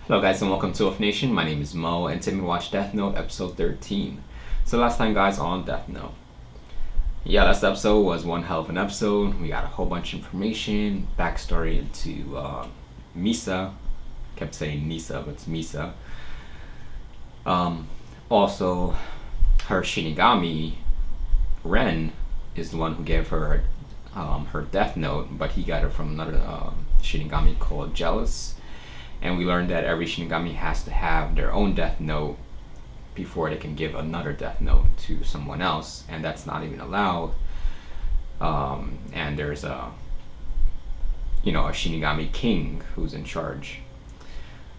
Hello guys and welcome to Wolf Nation. My name is Mo and today we watch Death Note episode 13. So last time guys on Death Note. Yeah, last episode was one hell of an episode. We got a whole bunch of information, backstory into Misa. Kept saying Nisa, but it's Misa. Also, her Shinigami, Ren, is the one who gave her her Death Note, but he got it from another Shinigami called Jealous. And we learned that every Shinigami has to have their own Death Note before they can give another Death Note to someone else, and that's not even allowed. And there's a Shinigami King who's in charge.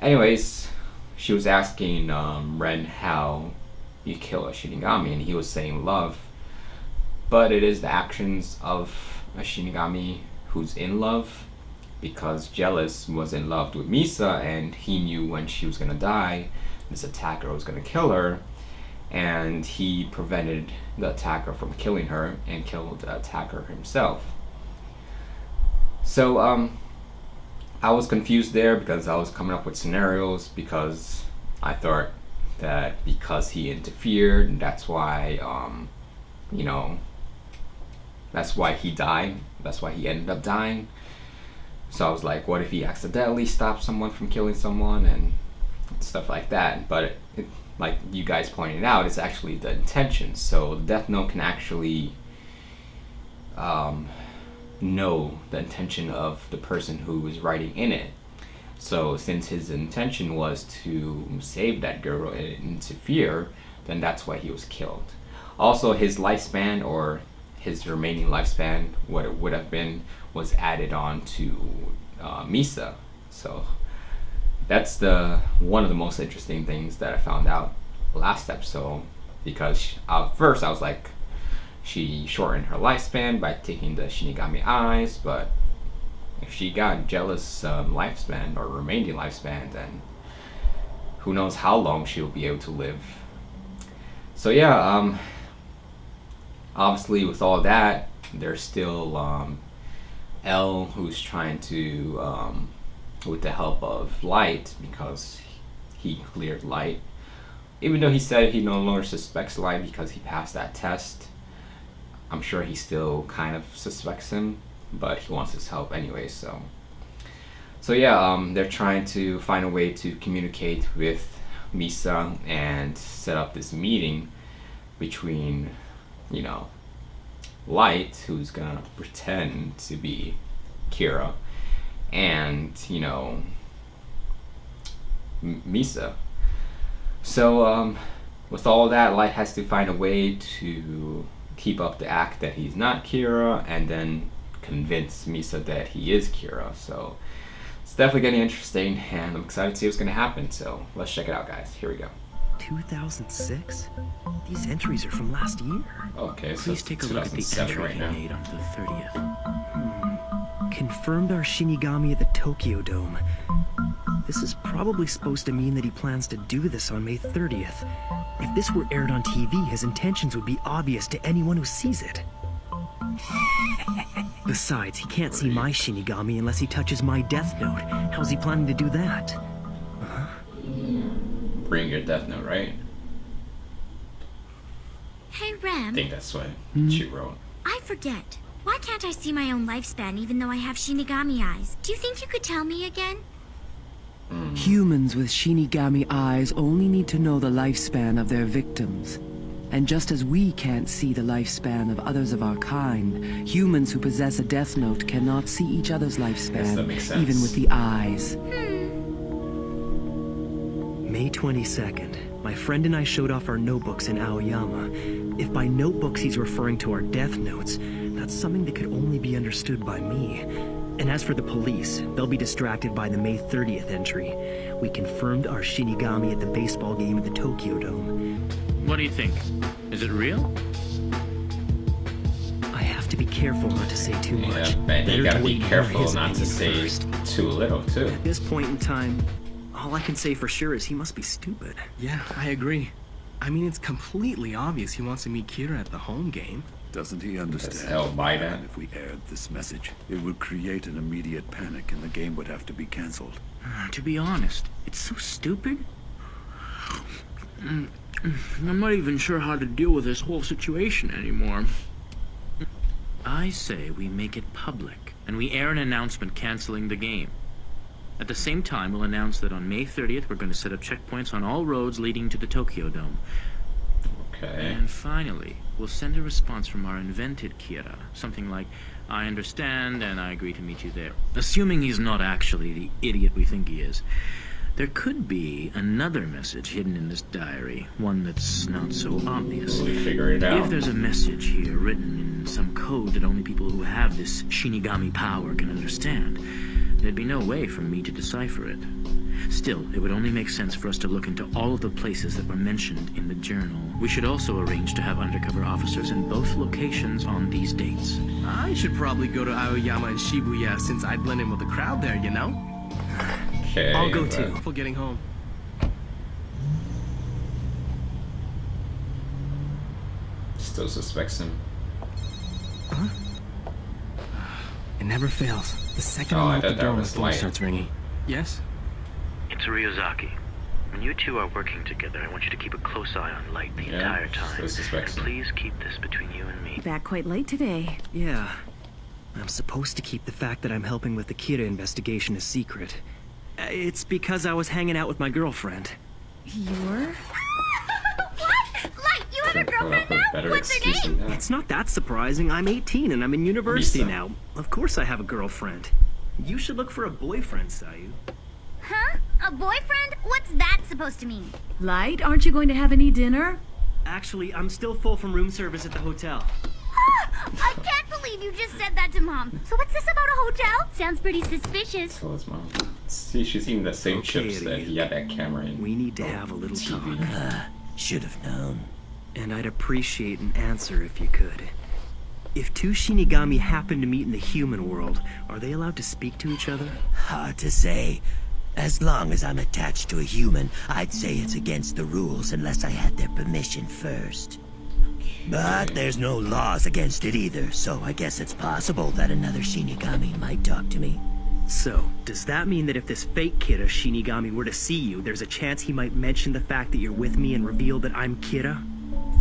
Anyways, she was asking Ren how you kill a Shinigami, and he was saying love. But it is the actions of a Shinigami who's in love, because Jealous was in love with Misa and he knew when she was gonna die, this attacker was gonna kill her, and he prevented the attacker from killing her and killed the attacker himself. So I was confused there because I was coming up with scenarios, because I thought that because he interfered, that's why that's why he died, that's why he ended up dying. So I was like, what if he accidentally stopped someone from killing someone and stuff like that? But like you guys pointed out, it's actually the intention. So the Death Note can actually know the intention of the person who was writing in it. So since his intention was to save that girl and interfere, then that's why he was killed. Also, his lifespan, or his remaining lifespan, what it would have been, was added on to Misa. So that's one of the most interesting things that I found out last episode, because at first I was like, she shortened her lifespan by taking the Shinigami eyes, but if she got Jealous lifespan or remaining lifespan, then who knows how long she'll be able to live. So yeah, obviously with all that, there's still L, who's trying to, with the help of Light, because he cleared Light. Even though he said he no longer suspects Light because he passed that test, I'm sure he still kind of suspects him, but he wants his help anyway. So yeah, they're trying to find a way to communicate with Misa and set up this meeting between, Light, who's gonna pretend to be Kira, and Misa. So with all that, Light has to find a way to keep up the act that he's not Kira, and then convince Misa that he is Kira. So it's definitely getting interesting, and I'm excited to see what's gonna happen. So let's check it out, guys. Here we go. 2006? These entries are from last year. Okay, so please take a look at the entry right he now. made on the 30th. Confirmed our Shinigami at the Tokyo Dome. This is probably supposed to mean that he plans to do this on May 30th. If this were aired on TV, his intentions would be obvious to anyone who sees it. Besides, he can't see my Shinigami unless he touches my Death Note. How's he planning to do that? Bring your Death Note, right? Hey, Rem. I think that's what she wrote. I forget. Why can't I see my own lifespan even though I have Shinigami eyes? Do you think you could tell me again? Humans with Shinigami eyes only need to know the lifespan of their victims. And just as we can't see the lifespan of others of our kind, humans who possess a Death Note cannot see each other's lifespan, even with the eyes. May 22nd. My friend and I showed off our notebooks in Aoyama. If by notebooks he's referring to our Death Notes, that's something that could only be understood by me. And as for the police, they'll be distracted by the May 30th entry. We confirmed our Shinigami at the baseball game at the Tokyo Dome. What do you think? Is it real? I have to be careful not to say too much. Yeah, and you Better gotta to be wait and hear careful his not to opinion say first. too little, too. At this point in time, all I can say for sure is he must be stupid. Yeah, I agree. I mean, it's completely obvious he wants to meet Kira at the home game. Doesn't he understand hell by that. if we aired this message? It would create an immediate panic and the game would have to be cancelled. To be honest, it's so stupid. I'm not even sure how to deal with this whole situation anymore. I say we make it public, and we air an announcement canceling the game. At the same time, we'll announce that on May 30th, we're going to set up checkpoints on all roads leading to the Tokyo Dome. Okay. And finally, we'll send a response from our invented Kira. Something like, I understand, and I agree to meet you there. Assuming he's not actually the idiot we think he is. There could be another message hidden in this diary, one that's not so obvious. We'll figure it out. If there's a message here written in some code that only people who have this Shinigami power can understand, there'd be no way for me to decipher it. Still, it would only make sense for us to look into all of the places that were mentioned in the journal. We should also arrange to have undercover officers in both locations on these dates. I should probably go to Aoyama and Shibuya since I blend in with the crowd there, you know? Okay. I'll go too. For getting home. Still suspects him. Huh? It never fails. The second Oh, I I'm out the thought that door, my was phone Light. starts ringing. Yes? It's Ryuzaki. When you two are working together, I want you to keep a close eye on Light the entire time. Still suspects And him. please keep this between you and me. Back quite late today. Yeah. I'm supposed to keep the fact that I'm helping with the Kira investigation a secret. It's because I was hanging out with my girlfriend. You're? What? Light, you have a girlfriend now? Better What's her excuse name? than that. It's not that surprising. I'm 18 and I'm in university Misa. now. Of course I have a girlfriend. You should look for a boyfriend, Sayu. Huh? A boyfriend? What's that supposed to mean? Light, aren't you going to have any dinner? Actually, I'm still full from room service at the hotel. I can't believe you just said that to Mom. So what's this about a hotel? Sounds pretty suspicious. So his mom. See, she's eating the same Okay, chips that he had that camera in. We need to have a little TV. talk. Should have known. And I'd appreciate an answer if you could. If two Shinigami happen to meet in the human world, are they allowed to speak to each other? Hard to say. As long as I'm attached to a human, I'd say it's against the rules unless I had their permission first. But there's no laws against it either, so I guess it's possible that another Shinigami might talk to me. So, does that mean that if this fake Kira Shinigami were to see you, there's a chance he might mention the fact that you're with me and reveal that I'm Kira?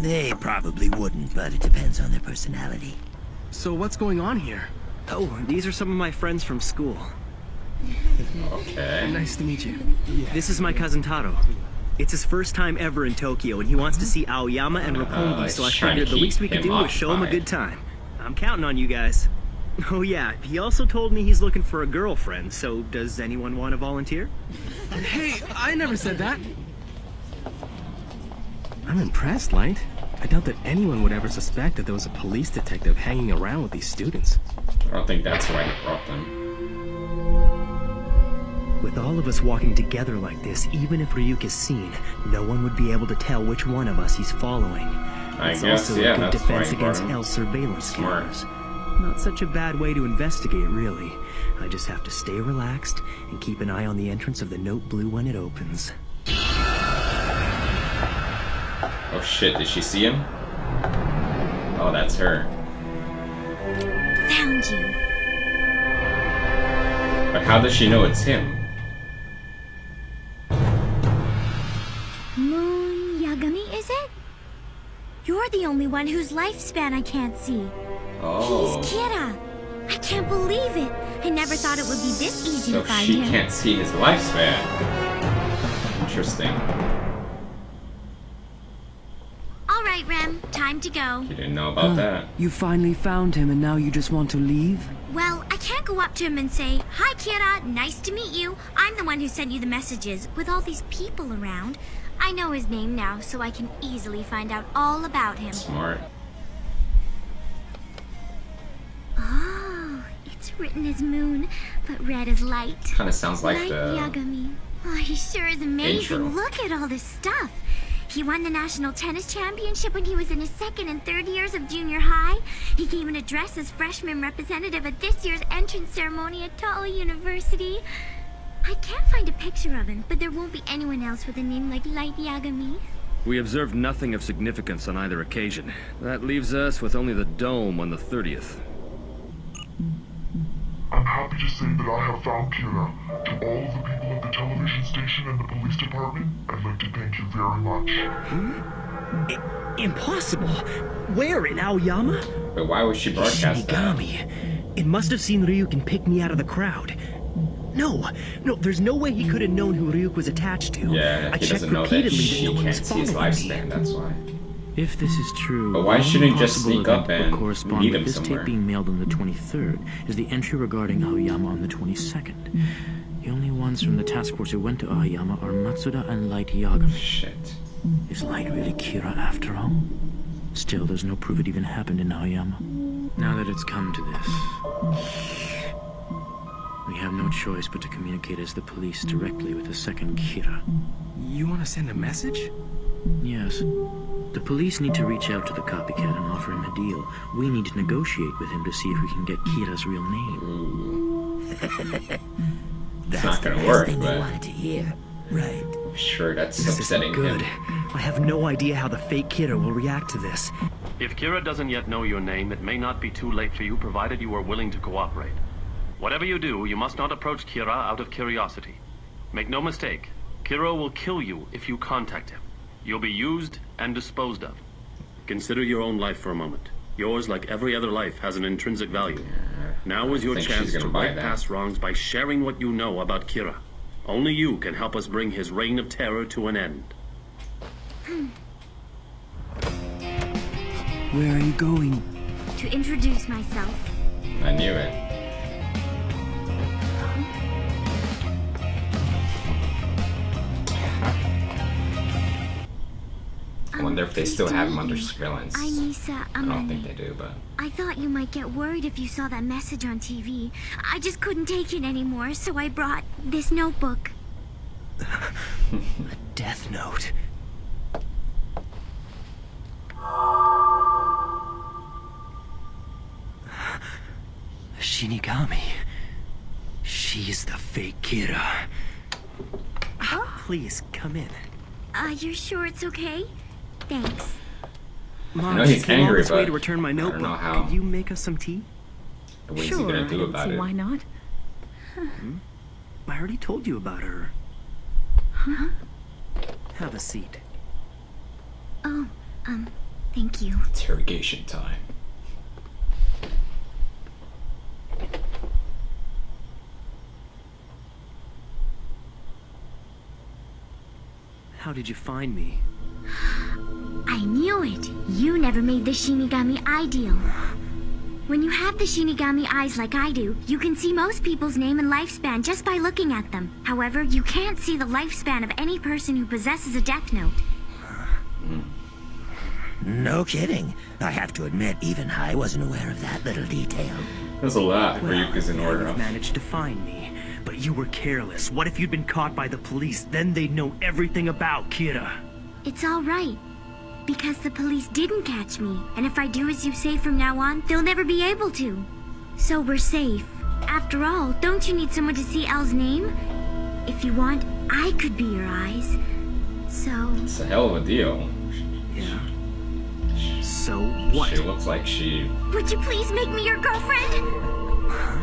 They probably wouldn't, but it depends on their personality. So what's going on here? Oh, these are some of my friends from school. Okay. Nice to meet you. This is my cousin Taro. It's his first time ever in Tokyo, and he wants to see Aoyama and Roppongi, so I he's trying to figured the least we keep could do him was show him a occupied. good time. I'm counting on you guys. Oh yeah, he also told me he's looking for a girlfriend, so does anyone want to volunteer? Hey, I never said that. I'm impressed, Light. I doubt that anyone would ever suspect that there was a police detective hanging around with these students. I don't think that's why he brought them. With all of us walking together like this, even if Ryuk is seen, no one would be able to tell which one of us he's following. I It's guess, also yeah, a good that's why defense he brought against him. L surveillance Smart. cameras. Not such a bad way to investigate, really. I just have to stay relaxed and keep an eye on the entrance of the note blue when it opens. Oh shit, did she see him? Oh, that's her. Found you. But how does she know it's him? Moon Yagami, is it? You're the only one whose lifespan I can't see. Oh. He's Kira. I can't believe it. I never thought it would be this easy So to find she him. can't see his lifespan. Interesting. All right, Rem. Time to go. You didn't know about that. You finally found him and now you just want to leave? Well, I can't go up to him and say, "Hi, Kira. Nice to meet you. I'm the one who sent you the messages." With all these people around, I know his name now, so I can easily find out all about him. Smart. Oh, it's written as Moon, but read as Light. Kind of sounds like Light the Yagami. Oh, he sure is amazing. intro. Look at all this stuff. He won the national tennis championship when he was in his second and third years of junior high. He gave an address as freshman representative at this year's entrance ceremony at Tao University. I can't find a picture of him, but there won't be anyone else with a name like Light Yagami. We observed nothing of significance on either occasion. That leaves us with only the dome on the 30th. I'm happy to say that I have found Kira. To all of the people in television station and the police department, I'd like to thank you very much. Impossible! Where, in Aoyama? But why would she broadcast that? Shinigami. It must have seen Ryuk and picked me out of the crowd. No, there's no way he could have known who Ryuk was attached to. Yeah, I he checked doesn't know that repeatedly she no one can't was see his following lifespan, me. that's why. If this is true, But why shouldn't he just possible sneak up event and would correspond meet with him this somewhere? tape being mailed on the 23rd is the entry regarding Aoyama on the 22nd. The only ones from the task force who went to Aoyama are Matsuda and Light Yagami. Shit. Is Light really Kira after all? Still, there's no proof it even happened in Aoyama. Now that it's come to this, we have no choice but to communicate as the police directly with the second Kira. You want to send a message? Yes. The police need to reach out to the copycat and offer him a deal. We need to negotiate with him to see if we can get Kira's real name. It's not gonna work, They but wanted to hear, right? sure, that's This upsetting isn't good. him. I have no idea how the fake Kira will react to this. If Kira doesn't yet know your name, it may not be too late for you, provided you are willing to cooperate. Whatever you do, you must not approach Kira out of curiosity. Make no mistake, Kira will kill you if you contact him. You'll be used and disposed of. Consider your own life for a moment. Yours, like every other life, has an intrinsic value. Now is your chance to right past wrongs by sharing what you know about Kira. Only you can help us bring his reign of terror to an end. Where are you going? To introduce myself. I knew it. I wonder if they still have him under surveillance. I'm Misa. I don't think they do, but... I thought you might get worried if you saw that message on TV. I just couldn't take it anymore, so I brought this notebook. A death note. Shinigami. She's the fake Kira. Please, come in. You're sure it's okay? Thanks. Mom, I know he's came all angry, this way but to return my I don't notebook. know how. Could you make us some tea? What is he gonna do about it? Why not? I already told you about her. Huh? Have a seat. Oh, thank you. Interrogation time. How did you find me? I knew it. You never made the Shinigami ideal. When you have the Shinigami eyes like I do, you can see most people's name and lifespan just by looking at them. However, you can't see the lifespan of any person who possesses a Death Note. No kidding. I have to admit, even I wasn't aware of that little detail. There's a lot Ryuk is in order of. Managed to find me, but you were careless. What if you'd been caught by the police? Then they'd know everything about Kira. It's all right. Because the police didn't catch me, and if I do as you say from now on, they'll never be able to. So we're safe. After all, don't you need someone to see Elle's name? If you want, I could be your eyes. So... It's a hell of a deal. Yeah. So what? She looks like she... Would you please make me your girlfriend? Huh?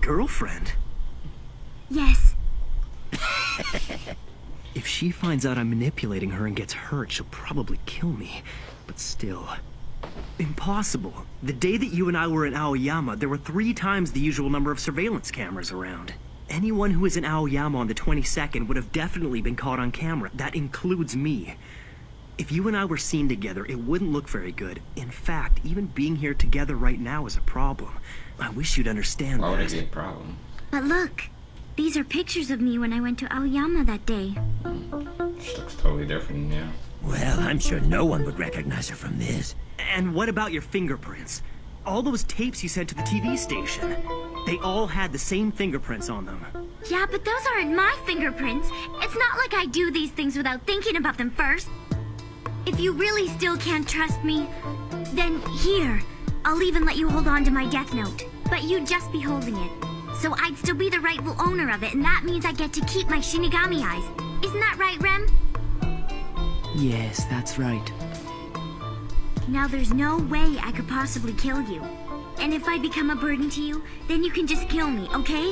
Girlfriend? Yes. If she finds out I'm manipulating her and gets hurt, she'll probably kill me. But still... Impossible. The day that you and I were in Aoyama, there were 3 times the usual number of surveillance cameras around. Anyone who was in Aoyama on the 22nd would have definitely been caught on camera. That includes me. If you and I were seen together, it wouldn't look very good. In fact, even being here together right now is a problem. I wish you'd understand that. Why would it be a problem? But look, these are pictures of me when I went to Aoyama that day. She looks totally different, yeah. Well, I'm sure no one would recognize her from this. And what about your fingerprints? All those tapes you sent to the TV station. They all had the same fingerprints on them. Yeah, but those aren't my fingerprints. It's not like I do these things without thinking about them first. If you really still can't trust me, then here. I'll even let you hold on to my Death Note. But you'd just be holding it. So I'd still be the rightful owner of it, and that means I get to keep my Shinigami eyes. Isn't that right, Rem? Yes, that's right. Now there's no way I could possibly kill you. And if I become a burden to you, then you can just kill me, okay?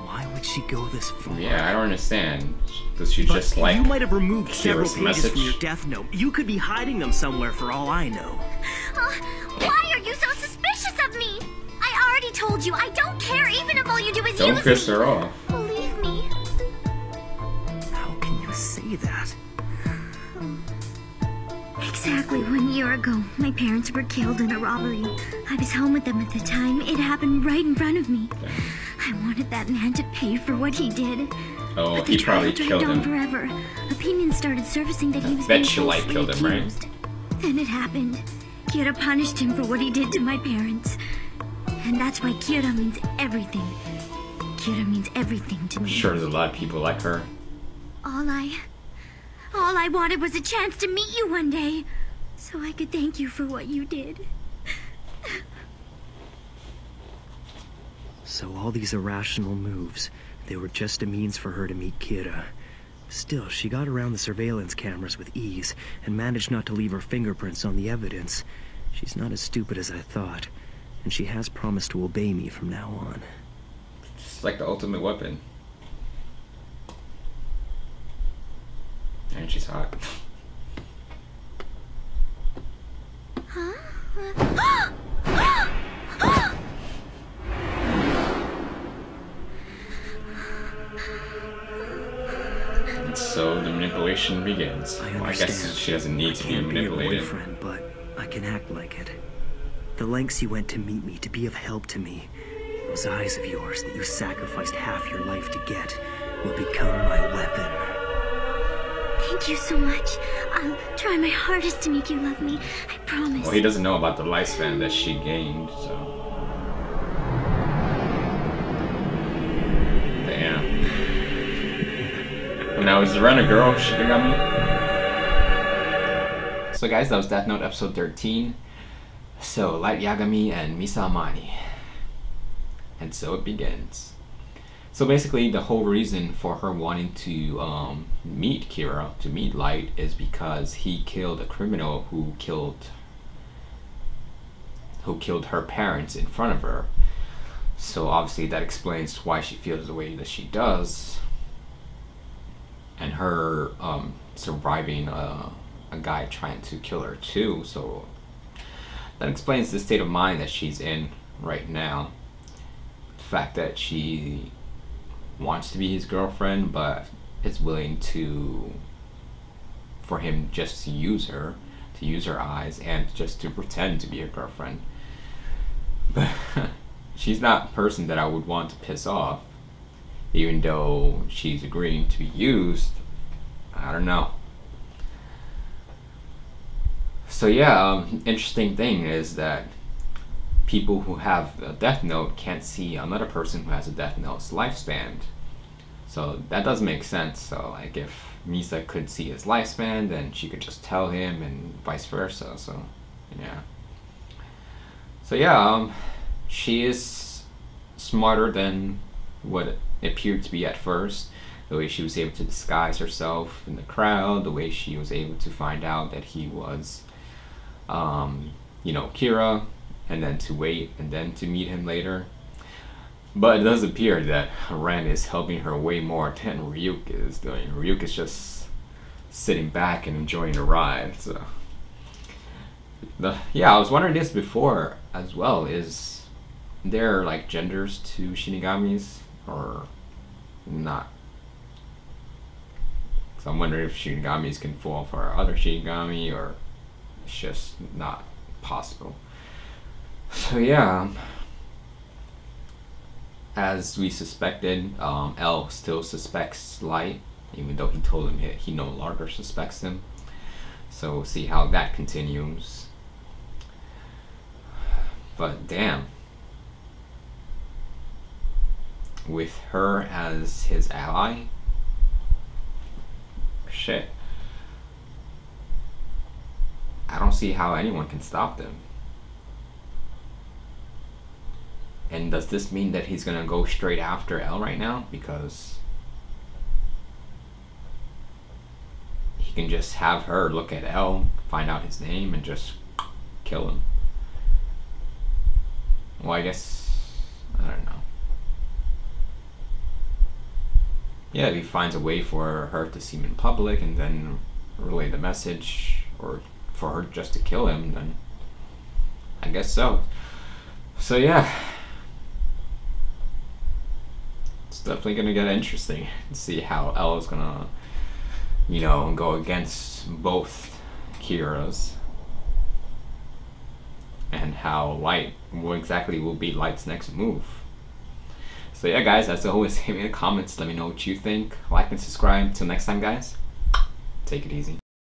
Why would she go this far? Yeah, I don't understand. Does she But just like you might have removed several Kira's pages message? from your death note. You could be hiding them somewhere for all I know. Why are you so suspicious of me? I already told you, I don't care even if all you do is Don't use piss me. her off. Believe me. How can you say that? Exactly 1 year ago, my parents were killed in a robbery. I was home with them at the time. It happened right in front of me. I wanted that man to pay for what he did. Oh, But the he trial probably dragged killed on him. forever. Opinions started surfacing that he was Bet being you like falsely killed him, right? accused. Then it happened. Kira punished him for what he did to my parents. And that's why Kira means everything. Kira means everything to I'm me. sure there's a lot of people like her. All I wanted was a chance to meet you one day, so I could thank you for what you did. So all these irrational moves, they were just a means for her to meet Kira. Still, she got around the surveillance cameras with ease and managed not to leave her fingerprints on the evidence. She's not as stupid as I thought, and she has promised to obey me from now on. It's like the ultimate weapon. And she's hot. And so the manipulation begins. Well, I guess she doesn't need to be Can't be your manipulated. boyfriend, but I can act like it. The lengths you went to meet me, to be of help to me, those eyes of yours that you sacrificed half your life to get, will become my weapon. Thank you so much. I'll try my hardest to make you love me. I promise. Well, he doesn't know about the lifespan that she gained, so. Damn. And now is the rent a girl? She got me. So guys, that was Death Note episode 13. So, Light Yagami and Misa Amani. And so it begins. So basically, the whole reason for her wanting to meet Kira, to meet Light, is because he killed a criminal who killed her parents in front of her. So obviously that explains why she feels the way that she does, and her surviving a guy trying to kill her too. So that explains the state of mind that she's in right now. The fact that she wants to be his girlfriend, but is willing for him just to use her eyes and just to pretend to be her girlfriend. But she's not a person that I would want to piss off, even though she's agreeing to be used. I don't know. So yeah, interesting thing is that people who have a Death Note can't see another person who has a Death Note's lifespan. So that does make sense. So like if Misa could see his lifespan, then she could just tell him, and vice versa. So yeah. So yeah, she is smarter than what it appeared to be at first. The way she was able to disguise herself in the crowd, the way she was able to find out that he was, you know, Kira, and then to wait and then to meet him later. But it does appear that Ren is helping her way more than Ryuk is doing. Ryuk is just sitting back and enjoying the ride. So yeah, I was wondering this before as well. Is there like genders to Shinigamis or not? So I'm wondering if Shinigamis can fall for other Shinigami, or it's just not possible. So yeah, as we suspected, L still suspects Light, even though he told him he no longer suspects him. So we'll see how that continues. But damn, with her as his ally, shit, I don't see how anyone can stop them. And does this mean that he's gonna go straight after L right now? Because he can just have her look at L, find out his name, and just kill him. Well, I guess, I don't know. yeah, if he finds a way for her to see him in public and then relay the message, or for her just to kill him, then I guess so. So yeah, it's definitely gonna get interesting to see how Ella's gonna, you know, go against both Kira's, and how Light, what exactly will be Light's next move. So yeah guys, as always, hit me in the comments, let me know what you think, like and subscribe. Till next time guys, take it easy.